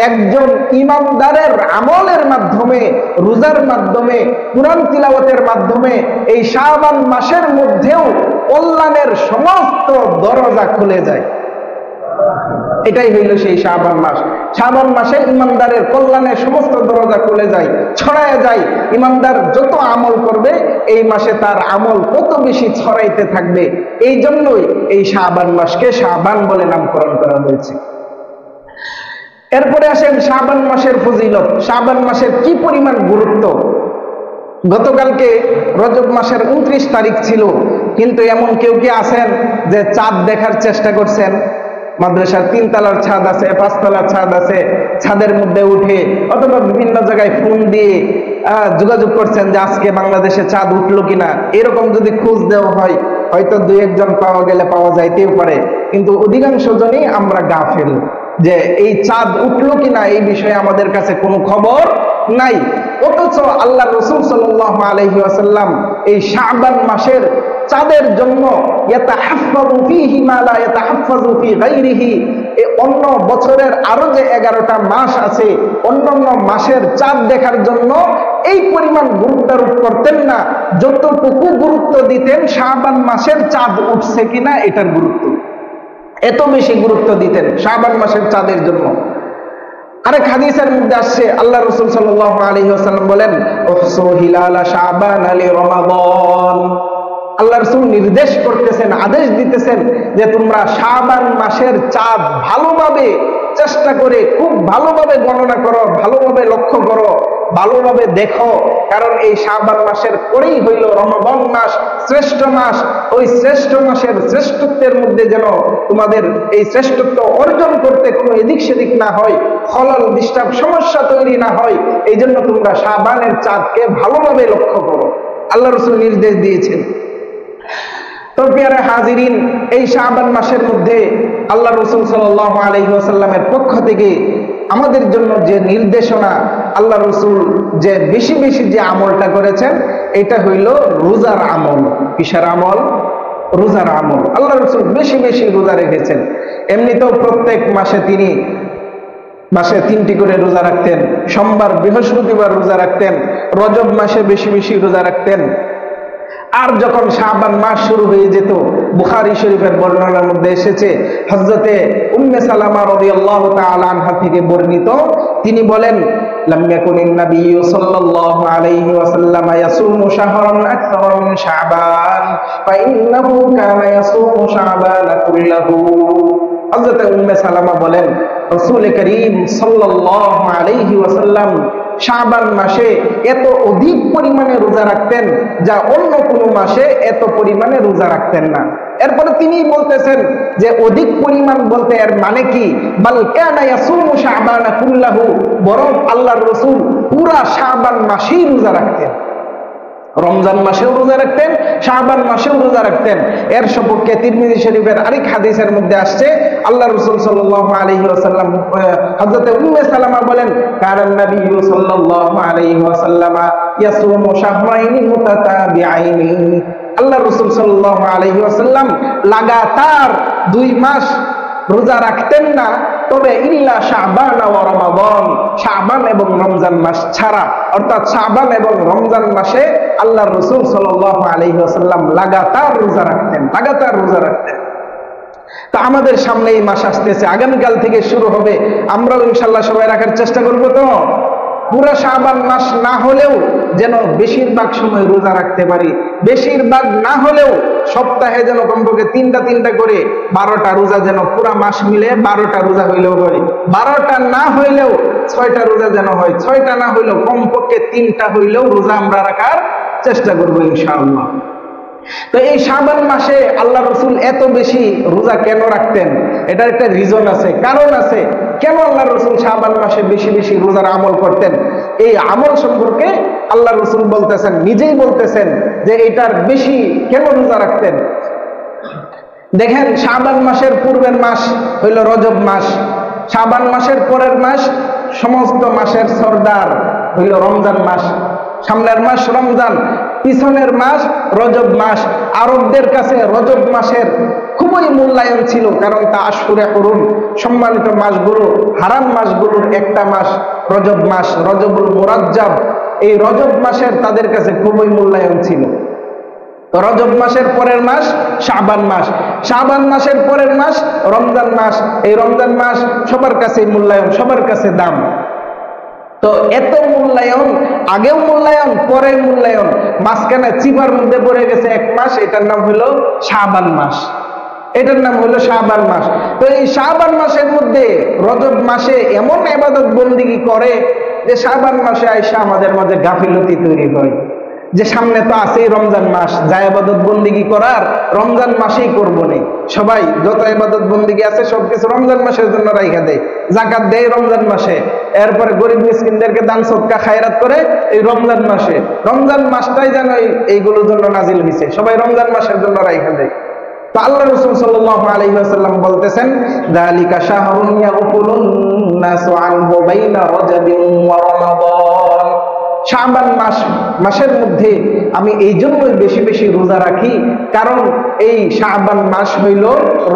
একজন ইমানদারের আমলের মাধ্যমে, রোজার মাধ্যমে, কুরআন তিলাওয়াতের মাধ্যমে এই শাবান মাসের মধ্যেও কল্যাণের সমস্ত দরজা খুলে যায়। এটাই হইল সেই শাবান মাস। শাবান মাসে ইমানদারের কল্যাণের সমস্ত দরজা খুলে যায়, ছড়ায় যায়। ইমানদার যত আমল করবে এই মাসে তার আমল কত বেশি ছড়াইতে থাকবে। এই জন্যই এই শাবান মাসকে শাবান বলে নামকরণ করা হয়েছে। এরপরে আসেন শাবান মাসের ফজিলত। শাবান মাসের কি পরিমাণ গুরুত্ব। গতকালকে রজব মাসের 29 তারিখ ছিল। কিন্তু এমন কেউ কি আছেন যে চাঁদ দেখার চেষ্টা করছেন? মাদ্রাসার 3 তলার ছাদ আছে, 5 তলার ছাদ আছে, ছাদের মধ্যে উঠে অথবা বিভিন্ন জায়গায় ফোন দিয়ে যোগাযোগ করছেন যে আজকে বাংলাদেশে চাঁদ উঠলো কিনা। এরকম যদি খোঁজ দেওয়া হয়, হয়তো 2-1 জন পাওয়া গেলে পাওয়া যাইতেও পারে, কিন্তু অধিকাংশ জনই আমরা গাফেল যে এই চাঁদ উঠলো কিনা এই বিষয়ে আমাদের কাছে কোনো খবর নাই। অথচ আল্লাহ রাসূল সাল্লাল্লাহু আলাইহি ওয়াসাল্লাম এই শাবান মাসের চাঁদের জন্য ইয়াতাহাফফাযু ফীহি মা লা ইয়াতাহাফফাযু ফী গায়রিহি, অন্য বছরের আরো যে 11টা মাস আছে অন্যান্য মাসের চাঁদ দেখার জন্য এই পরিমাণ গুরুত্বারোপ করতেন না যতটুকু গুরুত্ব দিতেন শাবান মাসের চাঁদ উঠছে কিনা এটার গুরুত্ব। এত বেশি গুরুত্ব দিতেন শাবান মাসের চাঁদের জন্য। আরেক হাদিসের মধ্যে আসছে আল্লাহ রাসূল সাল্লাল্লাহু আলাইহি ওয়াসাল্লাম বলেন, উহসু হিলালা শাবান লি রমাদান। আল্লাহ রাসূল নির্দেশ করতেছেন, আদেশ দিতেছেন যে তোমরা শাবান মাসের চাঁদ ভালোভাবে চেষ্টা করে খুব ভালোভাবে গণনা করো, ভালোভাবে লক্ষ্য করো, ভালোভাবে দেখো। কারণ এই শাবান মাসের পরেই হইল রমাদান মাস, শ্রেষ্ঠ মাস। ওই শ্রেষ্ঠ মাসের শ্রেষ্ঠত্বের মধ্যে যেন তোমাদের এই শ্রেষ্ঠত্ব অর্জন করতে কোনো এদিক সেদিক না হয়, খলল ডিস্টার্ব সমস্যা তৈরি না হয়, এই জন্য তোমরা শাবানের চাঁদকে ভালোভাবে লক্ষ্য করো, আল্লাহ রাসূল নির্দেশ দিয়েছেন। তো প্রিয় হাজিরিন, এই শাবান মাসের মধ্যে আল্লাহ রাসূল সাল্লাল্লাহু আলাইহি ওয়াসাল্লামের পক্ষ থেকে আমাদের জন্য যে নির্দেশনা, আল্লাহ রাসূল যে বেশি বেশি যে আমলটা করেছেন এটা হইল রোজার আমল। কিসের আমল? রোজার আমল। আল্লাহ রাসূল বেশি বেশি রোজা রেখেছেন। এমনিতেও প্রত্যেক মাসে তিনি মাসে 3টি করে রোজা রাখতেন, সোমবার বৃহস্পতিবার রোজা রাখতেন, রজব মাসে বেশি বেশি রোজা রাখতেন। আর যখন শাবান মাস শুরু হয়ে যেত, বুখারী শরীফের বর্ণনার মধ্যে এসেছে, হযরতে উম্মে সালামা রাদিয়াল্লাহু তাআলা আনহা থেকে বর্ণিত, তিনি বলেন, লাম ইয়াকুনিন নাবিয়্যু সাল্লাল্লাহু আলাইহি ওয়াসাল্লাম ইয়াসুমু শাহরান আকসারা মিন শাবান ফাইন্নাহু কানা ইয়াসুমু শাবান কুল্লাহু। হযরতে উম্মে সালামা বলেন, রাসূল করিম সাল্লাল্লাহু আলাইহি ওয়াসাল্লাম শাবান মাসে এত অধিক পরিমাণে রোজা রাখতেন যা অন্য কোনো মাসে এত পরিমাণে রোজা রাখতেন না। এরপরে তিনি বলতেছেন যে অধিক পরিমাণ বলতে এর মানে কি? বাল কানা ইয়াসুমু শাবান কুল্লাহু, বরং আল্লাহর রাসূল পুরা শাবান মাসেই রোজা রাখতেন। রমজান মাসেও রোজা রাখতেন, শাবান মাসেও রোজা রাখতেন। এর সপক্ষে তিরমিজি শরীফের আরেক হাদিসের মধ্যে আসছে, আল্লাহ রাসূল সাল্লাল্লাহু আলাইহি ওয়াসাল্লাম হযরতে উম্মে সালামা বলেন, কারণ নবী সাল্লাল্লাহু আলাইহি ওয়াসাল্লাম ইয়াসুমু শাহরাইনি মুতাতাবিআইনি। আল্লাহ রাসূল সাল্লাল্লাহু আলাইহি ওয়াসাল্লাম লাগাতার 2 মাস রোজা রাখতেন না, তবে ইল্লা শাবান ওয়া রমাদান, শাবান এবং রমজান মাস ছাড়া। অর্থাৎ শাবান এবং রমজান মাসে আল্লাহর রাসূল সাল্লাল্লাহু আলাইহি ওয়াসাল্লাম লাগাতার রোজা রাখতেন, লাগাতার রোজা রাখতেন। তা আমাদের সামনে এই মাস আসতেছে, আগামীকাল থেকে শুরু হবে, আমরাও ইনশাআল্লাহ সবাই রাখার চেষ্টা করব। তো পুরা শাবান মাস না হলেও যেন বেশিরভাগ সময় রোজা রাখতে পারি, বেশিরভাগ না হলেও সপ্তাহে যেন কমপক্ষে 3টা করে 12টা রোজা, যেন পুরা মাস মিলে 12টা রোজা হইলেও হয়, 12টা না হইলেও 6টা রোজা যেন হয়, 6টা না হইলেও কমপক্ষে 3টা হইলেও রোজা আমরা রাখার চেষ্টা করবো ইনশাআল্লাহ। তো এই শাবান মাসে আল্লাহ রাসূল এত বেশি রোজা কেন রাখতেন? এটার একটা রিজন আছে, কারণ আছে কেন আল্লাহ রাসূল শাবান মাসে বেশি বেশি রোজার আমল করতেন। এই আমল সম্পর্কে আল্লাহ রাসূল বলতেছেন, নিজেই বলতেছেন যে এটার বেশি কেন রোজা রাখতেন। দেখেন, শাবান মাসের পূর্বের মাস হইল রজব মাস, শাবান মাসের পরের মাস সমস্ত মাসের সর্দার হইল রমজান মাস। সামনের মাস রমজান, পিছনের মাস রজব মাস। আরবদের কাছে রজব মাসের খুবই মূল্যায়ন ছিল, কারণ তা আশহুরে হুরুম, সম্মানিত মাসগুলো, হারাম মাসগুলোর একটা মাস রজব মাস, রজবুল মুরাজ্জাব। এই রজব মাসের তাদের কাছে খুবই মূল্যায়ন ছিল। তো রজব মাসের পরের মাস শাবান মাস, শাবান মাসের পরের মাস রমজান মাস। এই রমজান মাস সবার কাছে মূল্যায়ন, সবার কাছে দাম। তো এত মূল্যায়ন, আগেও মূল্যায়ন, পরে মূল্যায়ন, মাঝখানে চিপার মধ্যে পড়ে গেছে 1 মাস, এটার নাম হলো শাবান মাস, এটার নাম হলো শাবান মাস। তো এই শাবান মাসের মধ্যে রজব মাসে এমন ইবাদত বন্দেগী করে যে শাবান মাসে আইসা আমাদের মাঝে গাফিলতি তৈরি হয়। যে সামনে তো আছেই রমজান মাস, যা ইবাদত বন্দিগি করার রমজান মাসেই করবো নি। সবাই যত ইবাদত বন্দিগি আছে সবকিছু রমজান মাসের জন্য রাইখা দেয়, যাকাত দেয় রমজান মাসে, এরপরে গরিব মিসকিনদেরকে দান সদকা খায়রাত করে এই রমজান মাসে। রমজান মাসটাই যেন এইগুলোর জন্য নাজিল হয়েছে, সবাই রমজান মাসের জন্য রাইখা দেয়। তো আল্লাহ রাসূল সাল্লাল্লাহু আলাইহি ওয়াসাল্লাম বলতেছেন, যালিকা শাহরুন ইয়াগফুলুন নাসু আনহু বাইনা রাজাবিন ওয়া রমাদান। শাবান মাসের মধ্যে আমি এই জন্যই বেশি বেশি রোজা রাখি, কারণ এই শাবান মাস হইল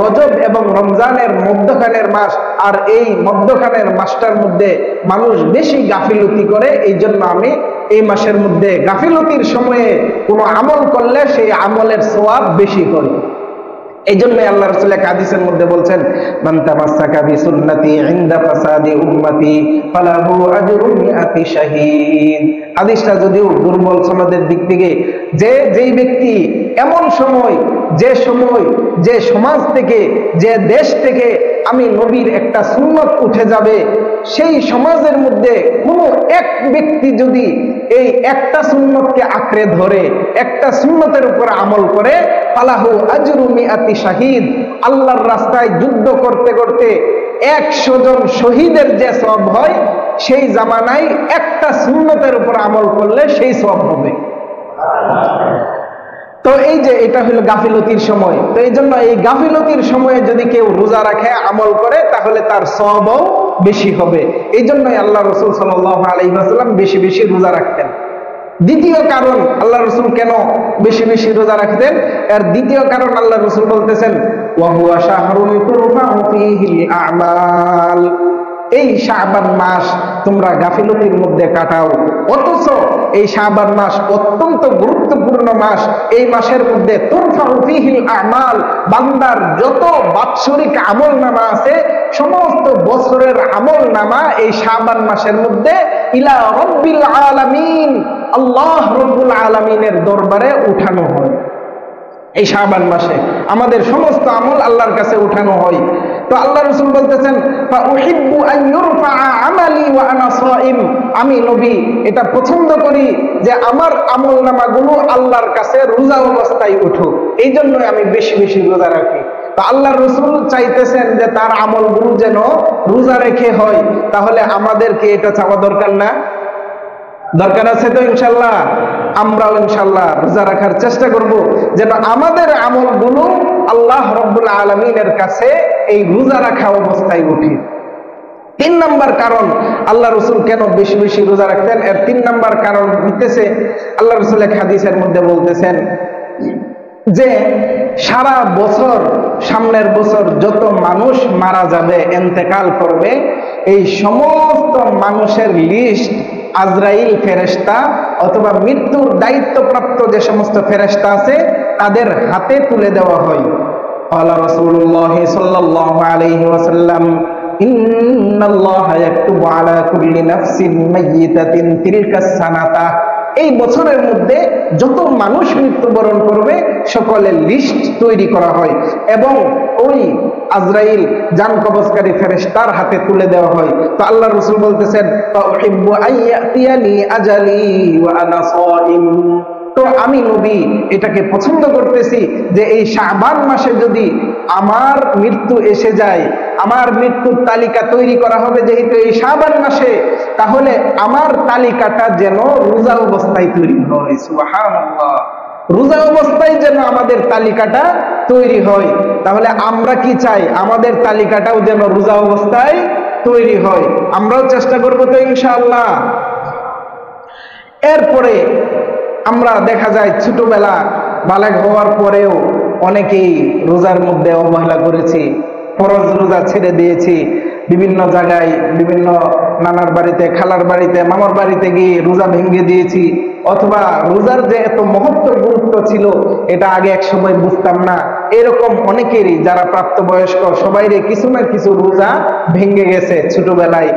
রজব এবং রমজানের মধ্যখানের মাস, আর এই মধ্যখানের মাসটার মধ্যে মানুষ বেশি গাফিলতি করে। এই জন্য আমি এই মাসের মধ্যে গাফিলতির সময়ে কোনো আমল করলে সেই আমলের সওয়াব বেশি করি। এই জন্য আল্লাহ রাসূল এক হাদিসের মধ্যে বলছেন, মান তামাসসাকা বিসুন্নতি ইনদা ফাসাদি উম্মতি ফালাহু আজরু মিআতি শাহীদ। হাদিসটা যদিও দুর্বল সনদের দিক থেকে, যেই ব্যক্তি এমন সময়, যে সমাজ থেকে, যে দেশ থেকে আমি নবীর একটা সুন্নত উঠে যাবে, সেই সমাজের মধ্যে কোনো এক ব্যক্তি যদি এই একটা সুন্নতকে আঁকড়ে ধরে, একটা সুন্নতের উপর আমল করে, ফালাহু আজরু মিআতি শাহীদ, আল্লাহর রাস্তায় যুদ্ধ করতে করতে 100 জন শহীদের যে সওয়াব হয়, সেই জামানায় একটা সুন্নতের উপর আমল করলে সেই সওয়াব হবে। তো এই যে এটা হলো গাফিলতির সময়, তো এই জন্য এই গাফিলতির সময়ে যদি কেউ রোজা রাখে, আমল করে, তাহলে তার সওয়াবও বেশি হবে। এই জন্যই আল্লাহ রাসূল সাল্লাল্লাহু আলাইহি ওয়াসাল্লাম বেশি বেশি রোজা রাখতেন। দ্বিতীয় কারণ আল্লাহ রাসূল কেন বেশি বেশি রোজা রাখতেন, এর দ্বিতীয় কারণ আল্লাহ রাসূল বলতেছেন, ওয়া হুয়া শাহরুন তুরফাউ ফীহিল আ'মাল। এই শাবান মাস তোমরা গাফিলতির মধ্যে কাটাও, অথচ এই শাবান মাস অত্যন্ত গুরুত্বপূর্ণ মাস। এই মাসের মধ্যে তুরফাউ ফীহিল আ'মাল, বান্দার যত বাৎসরিক আমলনামা আছে, সমস্ত বছরের আমলনামা এই শাবান মাসের মধ্যে ইলা রাব্বিল আলামিন, আল্লাহ রব্বুল আলামিনের দরবারে উঠানো হয়। এই শাবান মাসে আমাদের সমস্ত আমল আল্লাহর কাছে উঠানো হয়। তো আল্লাহ রাসূল বলতেছেন, ফা উহিব্বু আন ইউরফা আমালি ওয়া আনা সাইম। আমি নবী এটা পছন্দ করি যে আমার আমলনামাগুলো আল্লাহর কাছে রোজা অবস্থায় উঠুক, এই জন্য আমি বেশি বেশি রোজা রাখি। তো আল্লাহর রাসূল চাইতেছেন যে তার আমলগুলো যেন রোজা রেখে হয়, তাহলে আমাদেরকে এটা চাওয়া দরকার না? দরকার আছে তো ইনশাআল্লাহ। আমরাও ইনশাআল্লাহ রোজা রাখার চেষ্টা করব, যেন আমাদের আমলগুলো আল্লাহ রব্বুল আলামিনের কাছে এই রোজা রাখা অবস্থায় উঠে। 3 নাম্বার কারণ আল্লাহ রাসূল কেন বেশি বেশি রোজা রাখতেন, এর 3 নাম্বার কারণ হইতেছে, আল্লাহ রাসূল এক হাদিসের মধ্যে বলতেছেন যে সারা বছর, সামনের বছর যত মানুষ মারা যাবে, ইন্তেকাল করবে, এই সমস্ত মানুষের লিস্ট আজরাইল ফেরেশতা অথবা মৃত্যুর দায়িত্বপ্রাপ্ত যে সমস্ত ফেরেশতা আছে তাদের হাতে তুলে দেওয়া হয়। আল্লাহ রাসূলুল্লাহ সাল্লাল্লাহু আলাইহি ওয়াসাল্লাম, ইন্নাল্লাহা ইয়াকতুবু আলা কুল্লি নাফসিন মাইয়িতাতিন তিলকাস সানাতা। এই বছরের মধ্যে যত মানুষ মৃত্যুবরণ করবে সকলের লিস্ট তৈরি করা হয় এবং ওই আজরাইল জান কবজকারী ফেরেশতার হাতে তুলে দেওয়া হয়। তো আল্লাহ রাসূল বলতেছেন, ফাউহিব্বু আইয়াতিয়ানি আজালি ওয়া আনা সাইম। তো আমি নবী এটাকে পছন্দ করতেছি যে এই শাবান মাসে যদি আমার মৃত্যু এসে যায়, আমার মৃত্যুর তালিকা তৈরি করা হবে যেহেতু এই শাবান মাসে, তাহলে আমার তালিকাটা যেন রোজা অবস্থায় তৈরি হয়। সুবহানাল্লাহ, রোজা অবস্থায় যেন আমাদের তালিকাটা তৈরি হয়। তাহলে আমরা কি চাই, আমাদের তালিকাটাও যেন রোজা অবস্থায় তৈরি হয়। আমরাও চেষ্টা করবো তো ইনশাআল্লাহ। এরপরে আমরা দেখা যায় ছোটবেলা বালেগ হওয়ার পরেও অনেকেই রোজার মধ্যে অবহেলা করেছি, ফরজ রোজা ছেড়ে দিয়েছি, বিভিন্ন জায়গায়, বিভিন্ন নানার বাড়িতে, খালার বাড়িতে, মামার বাড়িতে গিয়ে রোজা ভেঙে দিয়েছি, অথবা রোজার যে এত মহত্ব গুরুত্ব ছিল এটা আগে এক সময় বুঝতাম না। এরকম অনেকেরই যারা প্রাপ্তবয়স্ক সবাইরে কিছু না কিছু রোজা ভেঙে গেছে ছোটবেলায়,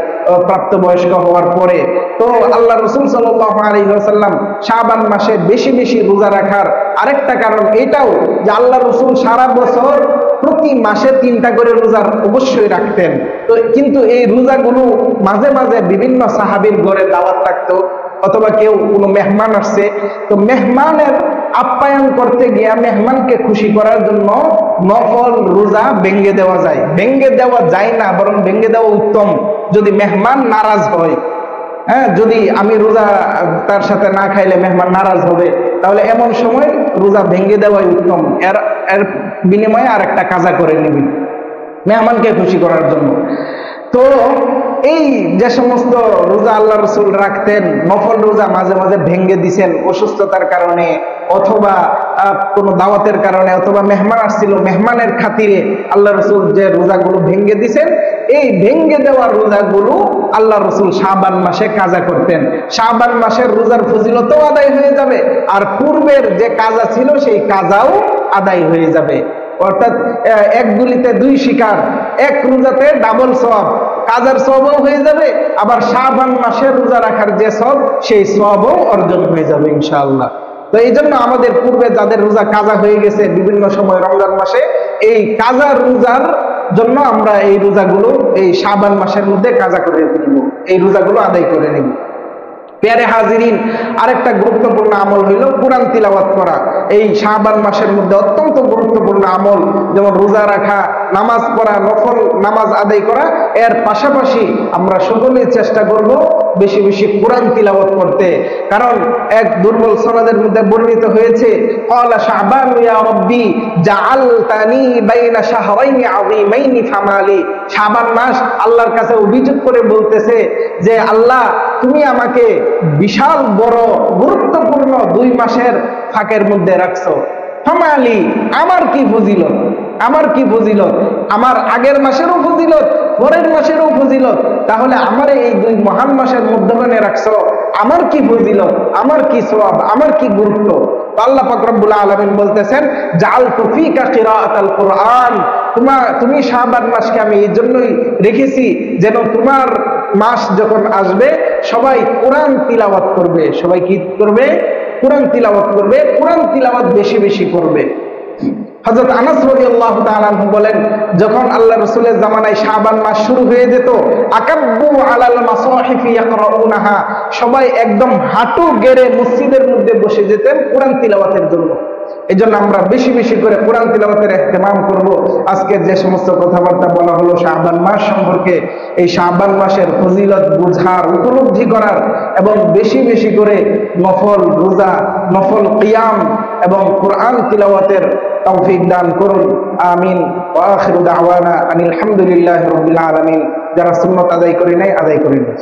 প্রাপ্তবয়স্ক হওয়ার পরে। তো আল্লাহ রাসূল সাল্লাল্লাহু আলাইহি ওয়াসাল্লাম শাবান মাসে বেশি বেশি রোজা রাখার আরেকটা কারণ এটাও যে আল্লাহ রাসূল সারা বছর প্রতি মাসে 3টা করে রোজা অবশ্যই রাখতেন। তো কিন্তু এই রোজাগুলো মাঝে মাঝে বিভিন্ন সাহাবীর ঘরে দাওয়াত থাকতো অথবা কেউ কোনো মেহমান আসছে, তো মেহমানের আপ্যায়ন করতে গিয়া মেহমানকে খুশি করার জন্য নফল রোজা ভেঙ্গে দেওয়া যায়। ভেঙ্গে দেওয়া যায় না, বরং ভেঙ্গে দেওয়া উত্তম যদি মেহমান নারাজ হয়। হ্যাঁ, যদি আমি রোজা তার সাথে না খাইলে মেহমান নারাজ হবে, তাহলে এমন সময় রোজা ভেঙ্গে দেওয়াই উত্তম। এর বিনিময়ে আর একটা কাজা করে নিবি মেহমানকে খুশি করার জন্য। তো এই যে সমস্ত রোজা আল্লাহ রসুল রাখতেন, নফল রোজা মাঝে মাঝে ভেঙ্গে দিছেন অসুস্থতার কারণে, অথবা কোনো দাওয়াতের কারণে, অথবা মেহমান আসছিল মেহমানের খাতিরে আল্লাহ রসুল যে রোজাগুলো ভেঙ্গে দিছেন, এই ভেঙ্গে দেওয়া রোজাগুলো আল্লাহ রসুল শাবান মাসে কাজা করতেন। শাবান মাসের রোজার ফজিলতও আদায় হয়ে যাবে, আর পূর্বের যে কাজা ছিল সেই কাজাও আদায় হয়ে যাবে। অর্থাৎ এক গুলিতে দুই শিকার, এক রোজাতে ডাবল সওয়াব, কাজার সওয়াবও হয়ে যাবে, আবার শাবান মাসে রোজা রাখার যে সওয়াব সেই সওয়াবও অর্জন হয়ে যাবে ইনশাআল্লাহ। তো এই জন্য আমাদের পূর্বে যাদের রোজা কাজা হয়ে গেছে বিভিন্ন সময় রমজান মাসে, এই কাজা রোজার জন্য আমরা এই রোজাগুলো এই শাবান মাসের মধ্যে কাজা করে নিব, এই রোজাগুলো আদায় করে নিব। প্যারে হাজিরিন, আরেকটা গুরুত্বপূর্ণ আমল হইল কোরআন তিলাওয়াত করা। এই শাবান মাসের মধ্যে অত্যন্ত গুরুত্বপূর্ণ আমল, যেমন রোজা রাখা, নামাজ পড়া, নফল নামাজ আদায় করা, এর পাশাপাশি আমরা সকলেই চেষ্টা করব বেশি বেশি কোরআন তিলাওয়াত করতে। কারণ এক দুর্বল সনদের মধ্যে বর্ণিত হয়েছে, ক্বালা শাবান ইয়া রাব্বি জাআলতানি বাইনা শাহরাইনি আযীমাইনি ফামালি। শাবান মাস আল্লাহর কাছে অভিযোগ করে বলতেছে যে আল্লাহ, তুমি আমাকে বিশাল বড় গুরুত্বপূর্ণ 2 মাসের ফাঁকের মধ্যে রাখছো। ফামালি, আমার কি ফজিলত, আমার কি ফজিলত, আমার আগের মাসেরও ফজিলত, পরের মাসেরও ফজিলত, তাহলে আমার এই 2 মহান মাসের মধ্যখানে রাখছো, আমার কি ফজিলত, আমার কি সওয়াব, আমার কি গুরুত্ব। আল্লাহ পাক রব্বুল আলামিন বলতেছেন, জাআলতু ফীকা কিরাআতাল কুরআন, তুমি শাবান মাসকে আমি এই জন্যই রেখেছি যেন তোমার মাস যখন আসবে সবাই কোরআন তিলাওয়াত করবে। সবাই কি করবে? কোরআন তিলাওয়াত করবে, কোরআন তিলাওয়াত বেশি বেশি করবে। হযরত আনাস রাদিয়াল্লাহু তাআলা আনহু বলেন, যখন আল্লাহ রাসূলের জামানায় শাবান মাস শুরু হয়ে যেত, আকাব্বু আলাল মাসাহিফি ইয়াকরাউনাহা, সবাই একদম হাঁটু গেড়ে মসজিদের মধ্যে বসে যেতেন কোরআন তিলাওয়াতের জন্য। এই জন্য আমরা বেশি বেশি করে কোরআন তিলাওয়াতের ইহতিমাম করব। আজকের যে সমস্ত কথাবার্তা বলা হলো শাবান মাস সম্পর্কে, এই শাবান মাসের ফজিলত বুঝার, উপলব্ধি করার এবং বেশি বেশি করে নফল রোজা, নফল কিয়াম এবং কোরআন তিলাওয়াতের তৌফিক দান করুন, আমিন। ওয়া আখিরু দাওয়ানা আনিল হামদুলিল্লাহি রাব্বিল আলামিন। যারা সুন্নাত আদায় করে নাই আদায় করে নিন।